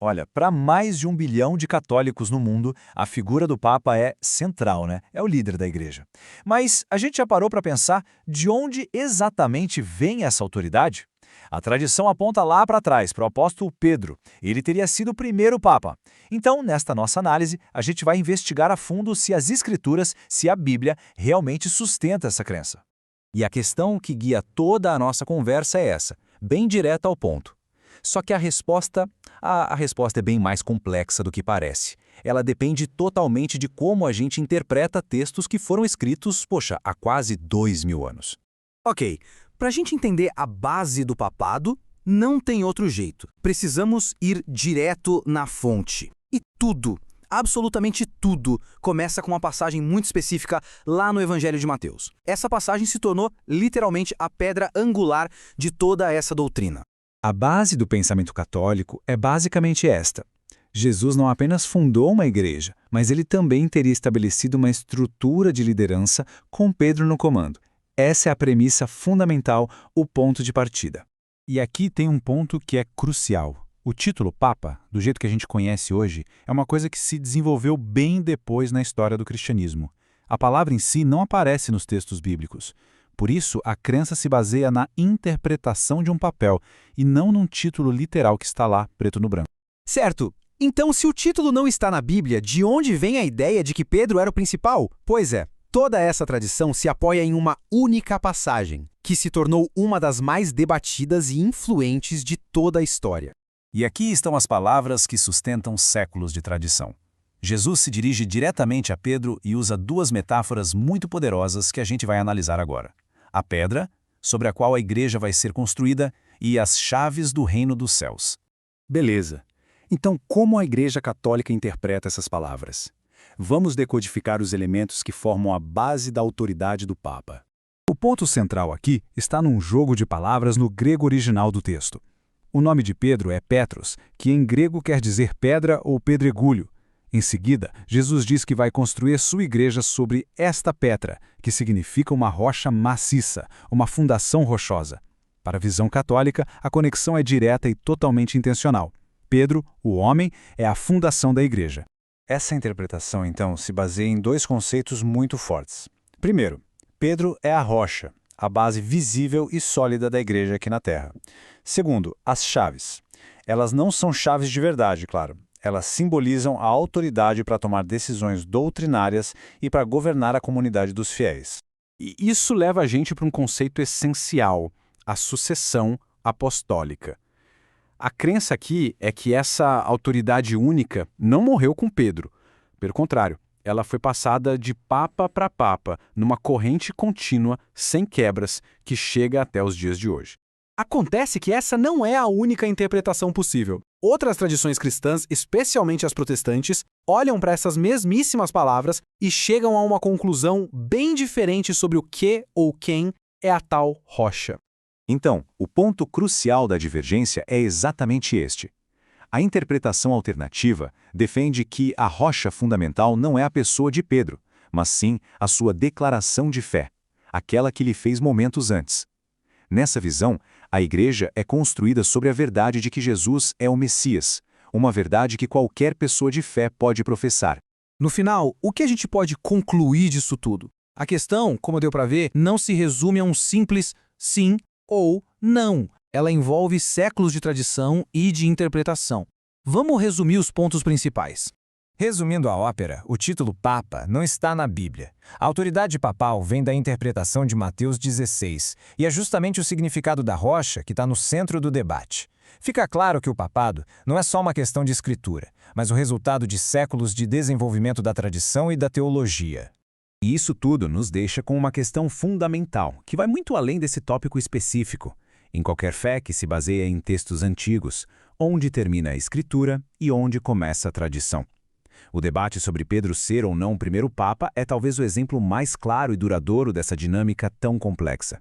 Olha, para mais de 1 bilhão de católicos no mundo, a figura do Papa é central, né? É o líder da igreja. Mas a gente já parou para pensar de onde exatamente vem essa autoridade? A tradição aponta lá para trás, para o apóstolo Pedro. Ele teria sido o primeiro Papa. Então, nesta nossa análise, a gente vai investigar a fundo se as Escrituras, se a Bíblia, realmente sustenta essa crença. E a questão que guia toda a nossa conversa é essa, bem direta ao ponto. Só que a resposta é bem mais complexa do que parece. Ela depende totalmente de como a gente interpreta textos que foram escritos, poxa, há quase 2000 anos. Ok, para a gente entender a base do papado, não tem outro jeito. Precisamos ir direto na fonte. E tudo, absolutamente tudo, começa com uma passagem muito específica lá no Evangelho de Mateus. Essa passagem se tornou literalmente a pedra angular de toda essa doutrina. A base do pensamento católico é basicamente esta. Jesus não apenas fundou uma igreja, mas ele também teria estabelecido uma estrutura de liderança com Pedro no comando. Essa é a premissa fundamental, o ponto de partida. E aqui tem um ponto que é crucial. O título Papa, do jeito que a gente conhece hoje, é uma coisa que se desenvolveu bem depois na história do cristianismo. A palavra em si não aparece nos textos bíblicos. Por isso, a crença se baseia na interpretação de um papel e não num título literal que está lá, preto no branco. Certo. Então, se o título não está na Bíblia, de onde vem a ideia de que Pedro era o principal? Pois é, toda essa tradição se apoia em uma única passagem, que se tornou uma das mais debatidas e influentes de toda a história. E aqui estão as palavras que sustentam séculos de tradição. Jesus se dirige diretamente a Pedro e usa duas metáforas muito poderosas que a gente vai analisar agora. A pedra, sobre a qual a igreja vai ser construída, e as chaves do reino dos céus. Beleza. Então, como a Igreja Católica interpreta essas palavras? Vamos decodificar os elementos que formam a base da autoridade do Papa. O ponto central aqui está num jogo de palavras no grego original do texto. O nome de Pedro é Petros, que em grego quer dizer pedra ou pedregulho. Em seguida, Jesus diz que vai construir sua igreja sobre esta pedra, que significa uma rocha maciça, uma fundação rochosa. Para a visão católica, a conexão é direta e totalmente intencional. Pedro, o homem, é a fundação da igreja. Essa interpretação, então, se baseia em dois conceitos muito fortes. Primeiro, Pedro é a rocha, a base visível e sólida da igreja aqui na Terra. Segundo, as chaves. Elas não são chaves de verdade, claro. Elas simbolizam a autoridade para tomar decisões doutrinárias e para governar a comunidade dos fiéis. E isso leva a gente para um conceito essencial, a sucessão apostólica. A crença aqui é que essa autoridade única não morreu com Pedro. Pelo contrário, ela foi passada de papa para papa, numa corrente contínua, sem quebras, que chega até os dias de hoje. Acontece que essa não é a única interpretação possível. Outras tradições cristãs, especialmente as protestantes, olham para essas mesmíssimas palavras e chegam a uma conclusão bem diferente sobre o que ou quem é a tal rocha. Então, o ponto crucial da divergência é exatamente este. A interpretação alternativa defende que a rocha fundamental não é a pessoa de Pedro, mas sim a sua declaração de fé, aquela que lhe fez momentos antes. Nessa visão, a igreja é construída sobre a verdade de que Jesus é o Messias, uma verdade que qualquer pessoa de fé pode professar. No final, o que a gente pode concluir disso tudo? A questão, como deu para ver, não se resume a um simples sim ou não. Ela envolve séculos de tradição e de interpretação. Vamos resumir os pontos principais. Resumindo a ópera, o título Papa não está na Bíblia. A autoridade papal vem da interpretação de Mateus 16, e é justamente o significado da rocha que está no centro do debate. Fica claro que o papado não é só uma questão de escritura, mas o resultado de séculos de desenvolvimento da tradição e da teologia. E isso tudo nos deixa com uma questão fundamental, que vai muito além desse tópico específico. Em qualquer fé que se baseia em textos antigos, onde termina a escritura e onde começa a tradição. O debate sobre Pedro ser ou não o primeiro Papa é talvez o exemplo mais claro e duradouro dessa dinâmica tão complexa.